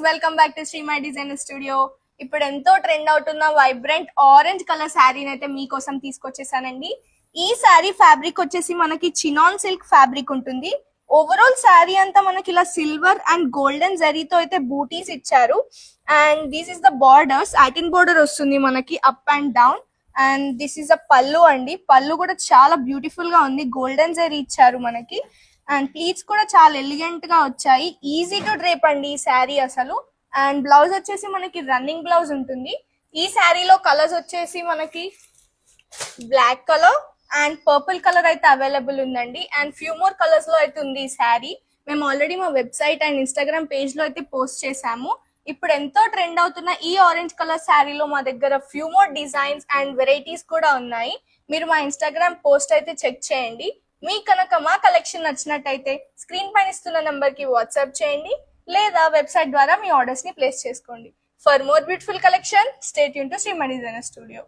Welcome back to Sri my design studio. ఇప్పుడు ఎంతో trend అవుతున్న వైబ్రెంట్ ఆరెంజ్ కలర్ శారీని అయితే మీకోసం తీసుకొచ్చేసానండి. ఈ శారీ ఫ్యాబ్రిక్ వచ్చేసి మనకి చినాన్ సిల్క్ ఫ్యాబ్రిక్ ఉంటుంది. ఓవరాల్ శారీ అంతా మనకి ఇలా సిల్వర్ అండ్ గోల్డెన్ జరీతో అయితే బూటీస్ ఇచ్చారు. And this is the border, satin border వస్తుంది మనకి up and down. And this is a పళ్ళు అండి. పళ్ళు కూడా చాలా బ్యూటిఫుల్ గా ఉంది, గోల్డెన్ జరీ ఇచ్చారు మనకి. అండ్ ప్లీట్స్ కూడా చాలా ఎలిగెంట్ గా వచ్చాయి. ఈజీ టు డ్రేప్ అండి ఈ శారీ అసలు. అండ్ బ్లౌజ్ వచ్చేసి మనకి రన్నింగ్ బ్లౌజ్ ఉంటుంది. ఈ శారీలో కలర్స్ వచ్చేసి మనకి black colour and purple colour అయితే అవైలబుల్ ఉందండి. అండ్ ఫ్యూ మోర్ కలర్స్ లో అయితే ఉంది ఈ శారీ. మేము ఆల్రెడీ మా వెబ్సైట్ అండ్ ఇన్స్టాగ్రామ్ పేజ్ లో అయితే పోస్ట్ చేసాము. ఇప్పుడు ఎంతో ట్రెండ్ అవుతున్న ఈ ఆరెంజ్ కలర్ శారీలో మా దగ్గర few more designs and varieties కూడా ఉన్నాయి. మీరు మా ఇన్స్టాగ్రామ్ పోస్ట్ అయితే చెక్ చేయండి. మీకు కనుక మా కలెక్షన్ నచ్చినట్టయితే స్క్రీన్ పైన ఇస్తున్న నెంబర్ కి వాట్సాప్ చేయండి, లేదా వెబ్సైట్ ద్వారా మీ ఆర్డర్స్ ని ప్లేస్ చేసుకోండి. For more beautiful collection stay tune to Sri my design studio.